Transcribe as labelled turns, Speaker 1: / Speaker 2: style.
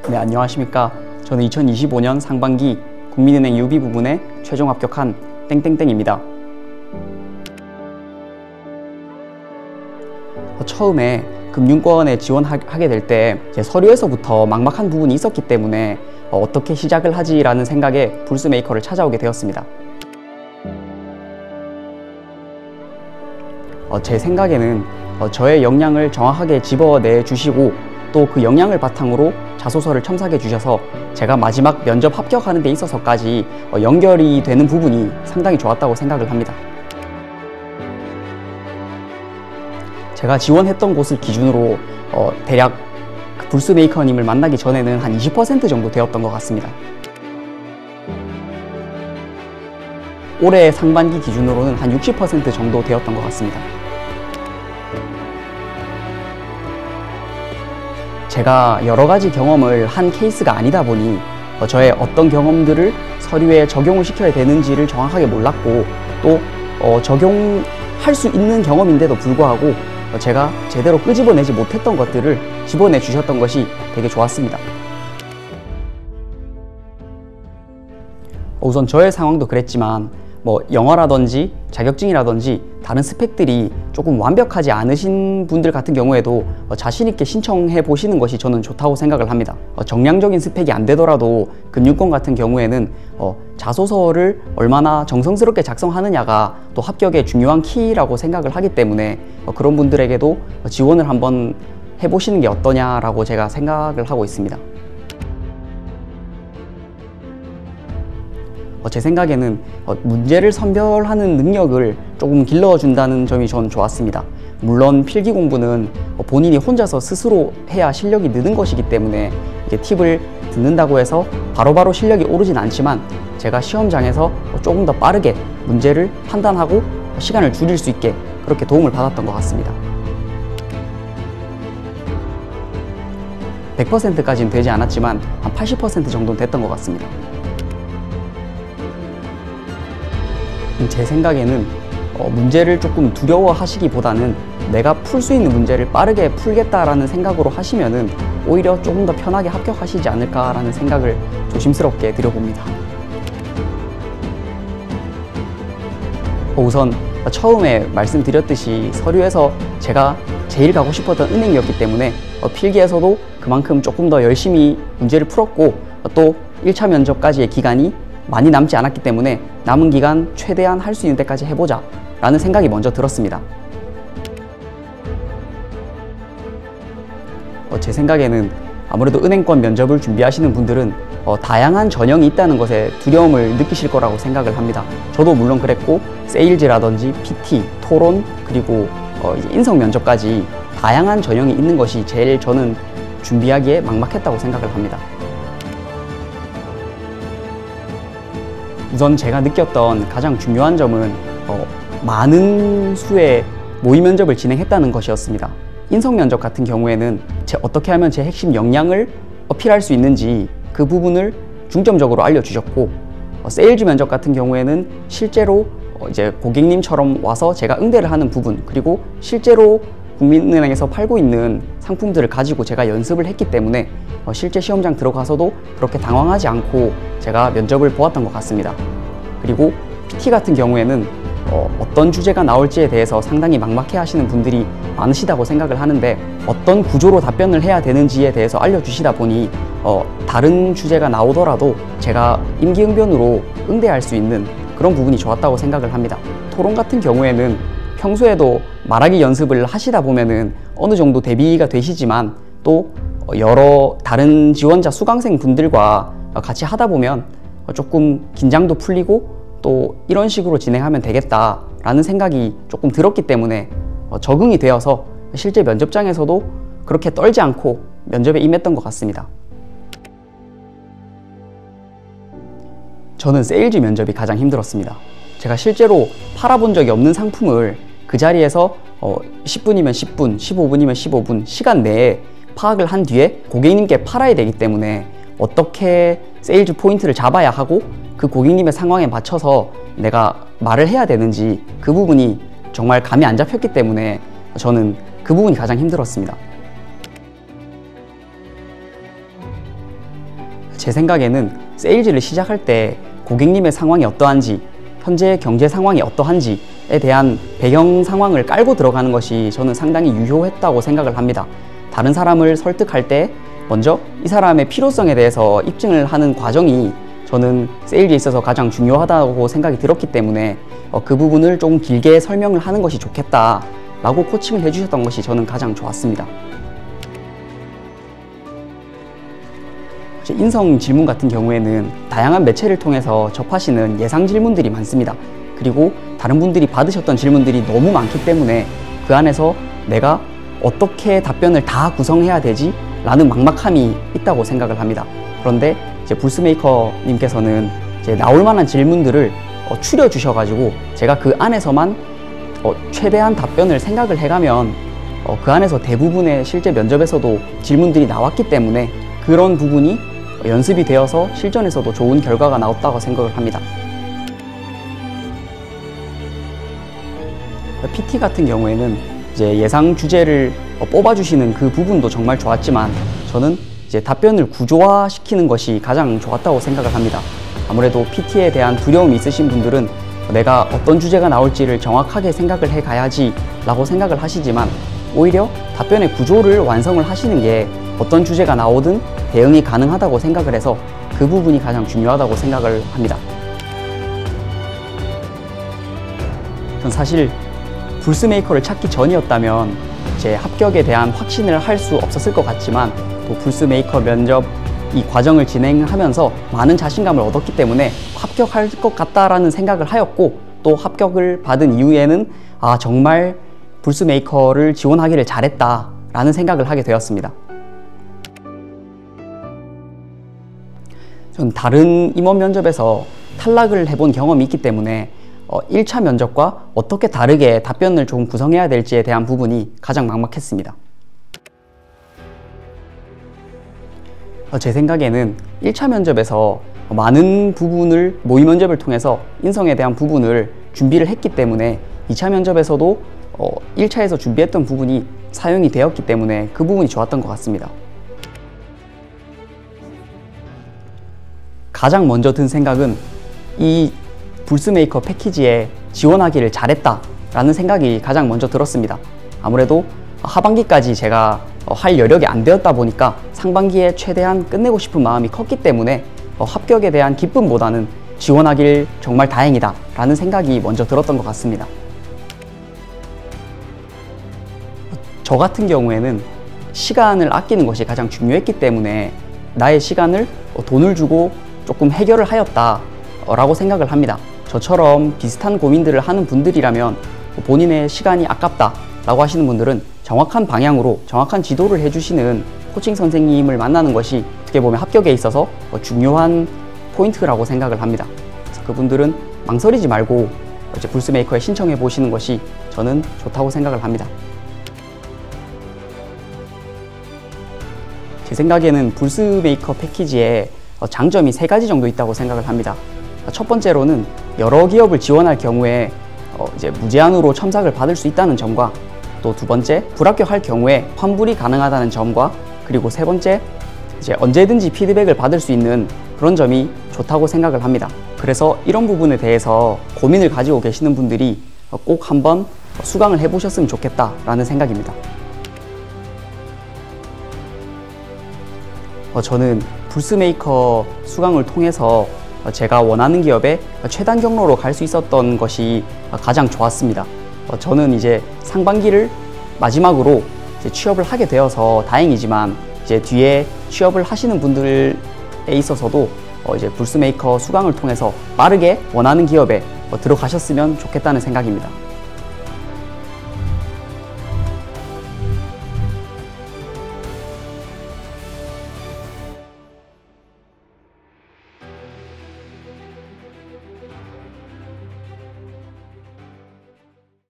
Speaker 1: 네, 안녕하십니까. 저는 2025년 상반기 국민은행 UB 부문에 최종 합격한 땡땡땡입니다. 처음에 금융권에 지원하게 될 때 서류에서부터 막막한 부분이 있었기 때문에 어떻게 시작을 하지라는 생각에 불스메이커를 찾아오게 되었습니다. 제 생각에는 저의 역량을 정확하게 집어내 주시고 또 그 역량을 바탕으로 자소서를 첨삭해 주셔서 제가 마지막 면접 합격하는 데 있어서까지 연결이 되는 부분이 상당히 좋았다고 생각을 합니다. 제가 지원했던 곳을 기준으로 대략 불스메이커님을 만나기 전에는 한 20% 정도 되었던 것 같습니다. 올해 상반기 기준으로는 한 60% 정도 되었던 것 같습니다. 제가 여러 가지 경험을 한 케이스가 아니다 보니 저의 어떤 경험들을 서류에 적용을 시켜야 되는지를 정확하게 몰랐고 또 적용할 수 있는 경험인데도 불구하고 제가 제대로 끄집어내지 못했던 것들을 집어내 주셨던 것이 되게 좋았습니다. 우선 저의 상황도 그랬지만 영어라든지 자격증이라든지 다른 스펙들이 조금 완벽하지 않으신 분들 같은 경우에도 자신 있게 신청해 보시는 것이 저는 좋다고 생각을 합니다. 정량적인 스펙이 안 되더라도 금융권 같은 경우에는 자소서를 얼마나 정성스럽게 작성하느냐가 또 합격의 중요한 키라고 생각을 하기 때문에 그런 분들에게도 지원을 한번 해보시는 게 어떠냐라고 제가 생각을 하고 있습니다. 제 생각에는 문제를 선별하는 능력을 조금 길러준다는 점이 저는 좋았습니다. 물론 필기 공부는 본인이 혼자서 스스로 해야 실력이 느는 것이기 때문에 이게 팁을 듣는다고 해서 바로바로 실력이 오르진 않지만 제가 시험장에서 조금 더 빠르게 문제를 판단하고 시간을 줄일 수 있게 그렇게 도움을 받았던 것 같습니다. 100%까지는 되지 않았지만 한 80% 정도는 됐던 것 같습니다. 제 생각에는 문제를 조금 두려워하시기보다는 내가 풀 수 있는 문제를 빠르게 풀겠다라는 생각으로 하시면은 오히려 조금 더 편하게 합격하시지 않을까라는 생각을 조심스럽게 드려봅니다. 우선 처음에 말씀드렸듯이 서류에서 제가 제일 가고 싶었던 은행이었기 때문에 필기에서도 그만큼 조금 더 열심히 문제를 풀었고 또 1차 면접까지의 기간이 많이 남지 않았기 때문에 남은 기간 최대한 할 수 있는 데까지 해보자 라는 생각이 먼저 들었습니다. 제 생각에는 아무래도 은행권 면접을 준비하시는 분들은 다양한 전형이 있다는 것에 두려움을 느끼실 거라고 생각을 합니다. 저도 물론 그랬고 세일즈라든지 PT, 토론 그리고 인성 면접까지 다양한 전형이 있는 것이 제일 저는 준비하기에 막막했다고 생각을 합니다. 우선 제가 느꼈던 가장 중요한 점은 많은 수의 모의 면접을 진행했다는 것이었습니다. 인성 면접 같은 경우에는 어떻게 하면 제 핵심 역량을 어필할 수 있는지 그 부분을 중점적으로 알려주셨고 세일즈 면접 같은 경우에는 실제로 이제 고객님처럼 와서 제가 응대를 하는 부분 그리고 실제로 국민은행에서 팔고 있는 상품들을 가지고 제가 연습을 했기 때문에 실제 시험장 들어가서도 그렇게 당황하지 않고 제가 면접을 보았던 것 같습니다. 그리고 PT 같은 경우에는 어떤 주제가 나올지에 대해서 상당히 막막해 하시는 분들이 많으시다고 생각을 하는데 어떤 구조로 답변을 해야 되는지에 대해서 알려주시다 보니 다른 주제가 나오더라도 제가 임기응변으로 응대할 수 있는 그런 부분이 좋았다고 생각을 합니다. 토론 같은 경우에는 평소에도 말하기 연습을 하시다 보면은 어느 정도 대비가 되시지만 또 여러 다른 지원자 수강생 분들과 같이 하다 보면 조금 긴장도 풀리고 또 이런 식으로 진행하면 되겠다라는 생각이 조금 들었기 때문에 적응이 되어서 실제 면접장에서도 그렇게 떨지 않고 면접에 임했던 것 같습니다. 저는 세일즈 면접이 가장 힘들었습니다. 제가 실제로 팔아본 적이 없는 상품을 그 자리에서 10분이면 10분, 15분이면 15분 시간 내에 파악을 한 뒤에 고객님께 팔아야 되기 때문에 어떻게 세일즈 포인트를 잡아야 하고 그 고객님의 상황에 맞춰서 내가 말을 해야 되는지 그 부분이 정말 감이 안 잡혔기 때문에 저는 그 부분이 가장 힘들었습니다. 제 생각에는 세일즈를 시작할 때 고객님의 상황이 어떠한지, 현재 경제 상황이 어떠한지에 대한 배경 상황을 깔고 들어가는 것이 저는 상당히 유효했다고 생각을 합니다. 다른 사람을 설득할 때 먼저 이 사람의 필요성에 대해서 입증을 하는 과정이 저는 세일즈에 있어서 가장 중요하다고 생각이 들었기 때문에 그 부분을 좀 길게 설명을 하는 것이 좋겠다라고 코칭을 해주셨던 것이 저는 가장 좋았습니다. 인성 질문 같은 경우에는 다양한 매체를 통해서 접하시는 예상 질문들이 많습니다. 그리고 다른 분들이 받으셨던 질문들이 너무 많기 때문에 그 안에서 내가 어떻게 답변을 다 구성해야 되지? 라는 막막함이 있다고 생각을 합니다. 그런데 이제 불스메이커님께서는 이제 나올 만한 질문들을 추려 주셔가지고 제가 그 안에서만 최대한 답변을 생각을 해가면 그 안에서 대부분의 실제 면접에서도 질문들이 나왔기 때문에 그런 부분이 연습이 되어서 실전에서도 좋은 결과가 나왔다고 생각을 합니다. PT 같은 경우에는 이제 예상 주제를 뽑아주시는 그 부분도 정말 좋았지만 저는 이제 답변을 구조화시키는 것이 가장 좋았다고 생각을 합니다. 아무래도 PT에 대한 두려움이 있으신 분들은 내가 어떤 주제가 나올지를 정확하게 생각을 해 가야지 라고 생각을 하시지만 오히려 답변의 구조를 완성을 하시는 게 어떤 주제가 나오든 대응이 가능하다고 생각을 해서 그 부분이 가장 중요하다고 생각을 합니다. 전 사실 불스메이커를 찾기 전이었다면 제 합격에 대한 확신을 할 수 없었을 것 같지만 또 불스메이커 면접 이 과정을 진행하면서 많은 자신감을 얻었기 때문에 합격할 것 같다라는 생각을 하였고 또 합격을 받은 이후에는 정말 불스메이커를 지원하기를 잘했다라는 생각을 하게 되었습니다. 전 다른 임원 면접에서 탈락을 해본 경험이 있기 때문에 1차 면접과 어떻게 다르게 답변을 좀 구성해야 될지에 대한 부분이 가장 막막했습니다. 제 생각에는 1차 면접에서 많은 부분을 모의 면접을 통해서 인성에 대한 부분을 준비를 했기 때문에 2차 면접에서도 1차에서 준비했던 부분이 사용이 되었기 때문에 그 부분이 좋았던 것 같습니다. 가장 먼저 든 생각은 이 불스메이커 패키지에 지원하기를 잘했다 라는 생각이 가장 먼저 들었습니다. 아무래도 하반기까지 제가 할 여력이 안 되었다 보니까 상반기에 최대한 끝내고 싶은 마음이 컸기 때문에 합격에 대한 기쁨보다는 지원하길 정말 다행이다 라는 생각이 먼저 들었던 것 같습니다. 저 같은 경우에는 시간을 아끼는 것이 가장 중요했기 때문에 나의 시간을 돈을 주고 조금 해결을 하였다 라고 생각을 합니다. 저처럼 비슷한 고민들을 하는 분들이라면 본인의 시간이 아깝다 라고 하시는 분들은 정확한 방향으로 정확한 지도를 해주시는 코칭 선생님을 만나는 것이 어떻게 보면 합격에 있어서 중요한 포인트라고 생각을 합니다. 그래서 그분들은 망설이지 말고 이제 불스메이커에 신청해 보시는 것이 저는 좋다고 생각을 합니다. 제 생각에는 불스메이커 패키지에 장점이 3가지 정도 있다고 생각을 합니다. 첫 번째로는 여러 기업을 지원할 경우에 이제 무제한으로 첨삭을 받을 수 있다는 점과 또 두 번째, 불합격할 경우에 환불이 가능하다는 점과 그리고 세 번째, 이제 언제든지 피드백을 받을 수 있는 그런 점이 좋다고 생각을 합니다. 그래서 이런 부분에 대해서 고민을 가지고 계시는 분들이 꼭 한번 수강을 해보셨으면 좋겠다라는 생각입니다. 저는 불스메이커 수강을 통해서 제가 원하는 기업에 최단 경로로 갈 수 있었던 것이 가장 좋았습니다. 저는 이제 상반기를 마지막으로 이제 취업을 하게 되어서 다행이지만 이제 뒤에 취업을 하시는 분들에 있어서도 이제 불스메이커 수강을 통해서 빠르게 원하는 기업에 들어가셨으면 좋겠다는 생각입니다.